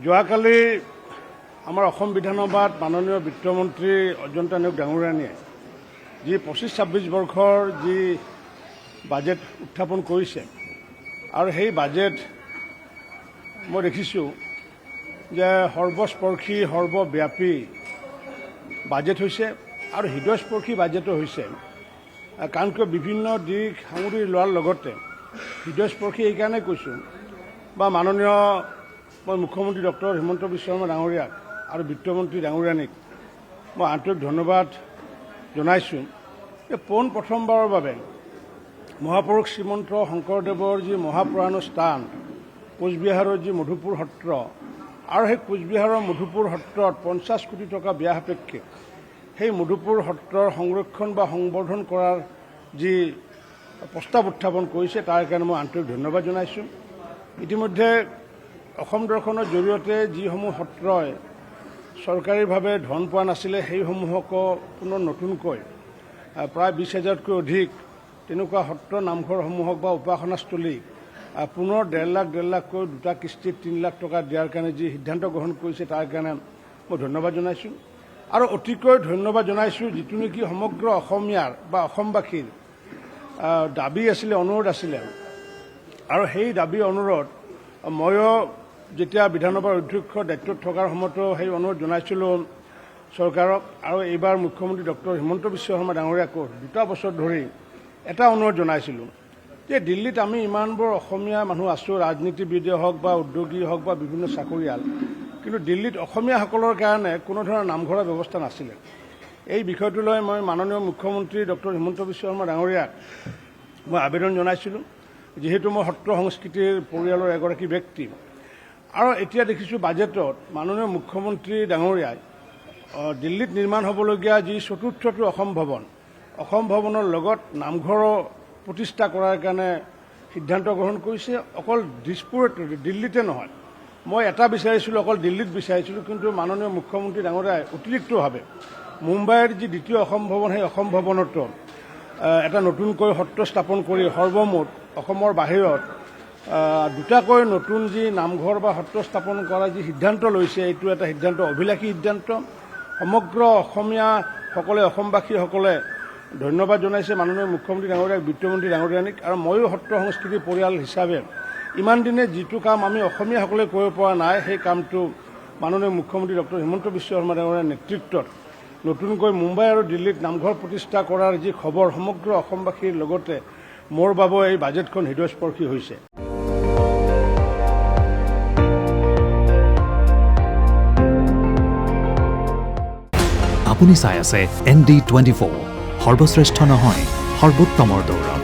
যোৱাকালি আমাৰ অসম বিধানসভাত মাননীয় বিত্তমন্ত্ৰী অজন্তা নেওগ ডাঙৰীয়ানীয়ে যি ২৫-২৬ বৰ্ষৰ যি বাজেট উত্থাপন কৰিছে আৰু সেই বাজেট মই দেখিছোঁ যে সৰ্বস্পৰ্শী সৰ্বব্যাপী বাজেট হৈছে আৰু হৃদয়স্পৰ্শী বাজেটো হৈছে কাৰণ কিয় বিভিন্ন দিশ সামৰি লোৱাৰ লগতে হৃদয়স্পৰ্শী এইকাৰণে কৈছোঁ বা মাননীয় মই মুখ্যমন্ত্ৰী ডক্টৰ হিমন্ত বিশ্ব শৰ্মা ডাঙৰীয়াক আৰু বিত্তমন্ত্ৰী ডাঙৰীয়ানীক মই আন্তৰিক ধন্যবাদ জনাইছোঁ যে প্ৰথমবাৰৰ বাবে মহাপুৰুষ শ্ৰীমন্ত শংকৰদেৱৰ যি মহাপুৰাণৰ স্থান কোচবিহাৰৰ যি মধুপুৰ সত্ৰ আৰু সেই কোচবিহাৰৰ মধুপুৰ সত্ৰত ৫০ কোটি টকা ব্যয় সাপেক্ষে সেই মধুপুৰ সত্ৰৰ সংৰক্ষণ বা সংবৰ্ধন কৰাৰ যি প্ৰস্তাৱ উত্থাপন কৰিছে তাৰ কাৰণে মই আন্তৰিক ধন্যবাদ জনাইছোঁ। ইতিমধ্যে অসম দৰ্শনৰ জৰিয়তে যিসমূহ সত্ৰই চৰকাৰীভাৱে ধন পোৱা নাছিলে সেইসমূহকো পুনৰ নতুনকৈ প্ৰায় ২০,০০০তকৈ অধিক তেনেকুৱা সত্ৰ নামঘৰসমূহক বা উপাসনাস্থলী পুনৰ ১.৫ লাখকৈ দুটা কিস্তিত ৩ লাখ টকা দিয়াৰ কাৰণে যি সিদ্ধান্ত গ্ৰহণ কৰিছে তাৰ কাৰণে মই ধন্যবাদ জনাইছোঁ আৰু অতিকৈ ধন্যবাদ জনাইছোঁ যিটো নেকি সমগ্ৰ অসমীয়াৰ বা অসমবাসীৰ দাবী আছিলে, অনুৰোধ আছিলে আৰু সেই দাবী অনুৰোধ ময়ো যেতিয়া বিধানসভাৰ অধ্যক্ষৰ দায়িত্বত থকাৰ সময়তো সেই অনুৰোধ জনাইছিলোঁ চৰকাৰক আৰু এইবাৰ মুখ্যমন্ত্ৰী ডক্টৰ হিমন্ত বিশ্ব শৰ্মা ডাঙৰীয়াকো ২ বছৰ ধৰি এটা অনুৰোধ জনাইছিলোঁ যে দিল্লীত আমি ইমানবোৰ অসমীয়া মানুহ আছোঁ, ৰাজনীতিবিদে হওক বা উদ্যোগী হওক বা বিভিন্ন চাকৰিয়াল, কিন্তু দিল্লীত অসমীয়াসকলৰ কাৰণে কোনো ধৰণৰ নামঘৰৰ ব্যৱস্থা নাছিলে। এই বিষয়টো লৈ মই মাননীয় মুখ্যমন্ত্ৰী ডক্টৰ হিমন্ত বিশ্ব শৰ্মা ডাঙৰীয়াক মই আবেদন জনাইছিলোঁ যিহেতু মই সত্ৰ সংস্কৃতিৰ পৰিয়ালৰ এগৰাকী ব্যক্তি আৰু এতিয়া দেখিছোঁ বাজেটত মাননীয় মুখ্যমন্ত্ৰী ডাঙৰীয়াই দিল্লীত নিৰ্মাণ হ'বলগীয়া যি চতুৰ্থটো অসম ভৱনৰ লগত নামঘৰো প্ৰতিষ্ঠা কৰাৰ কাৰণে সিদ্ধান্ত গ্ৰহণ কৰিছে। অকল দিল্লীতে নহয়, মই এটা বিচাৰিছিলোঁ, অকল দিল্লীত বিচাৰিছিলোঁ, কিন্তু মাননীয় মুখ্যমন্ত্ৰী ডাঙৰীয়াই অতিৰিক্তভাৱে মুম্বাইৰ যি দ্বিতীয় অসম ভৱন সেই অসম ভৱনতো এটা নতুনকৈ সত্ৰ স্থাপন কৰি সৰ্বমুঠ অসমৰ বাহিৰত দুটাকৈ নতুন যি নামঘৰ বা সত্ৰ স্থাপন কৰাৰ যি সিদ্ধান্ত লৈছে এইটো এটা সিদ্ধান্ত, অভিলাষী সিদ্ধান্ত। সমগ্ৰ অসমীয়াসকলে, অসমবাসীসকলে ধন্যবাদ জনাইছে মাননীয় মুখ্যমন্ত্ৰী ডাঙৰীয়াক, বিত্তমন্ত্ৰী ডাঙৰীয়ানীক আৰু ময়ো সত্ৰ সংস্কৃতিৰ পৰিয়াল হিচাপে ইমান দিনে যিটো কাম আমি অসমীয়াসকলে কৰিব পৰা নাই সেই কামটো মাননীয় মুখ্যমন্ত্ৰী ডক্টৰ হিমন্ত বিশ্ব শৰ্মা ডাঙৰীয়াৰ নেতৃত্বত নতুনকৈ মুম্বাই আৰু দিল্লীত নামঘৰ প্ৰতিষ্ঠা কৰাৰ যি খবৰ সমগ্ৰ অসমবাসীৰ লগতে মোৰ বাবে এই বাজেটখন হৃদয়স্পৰ্শী হৈছে। আপুনি চাই আছে ND24, সৰ্বশ্ৰেষ্ঠ নহয় সৰ্বোত্তমৰ দৌৰ।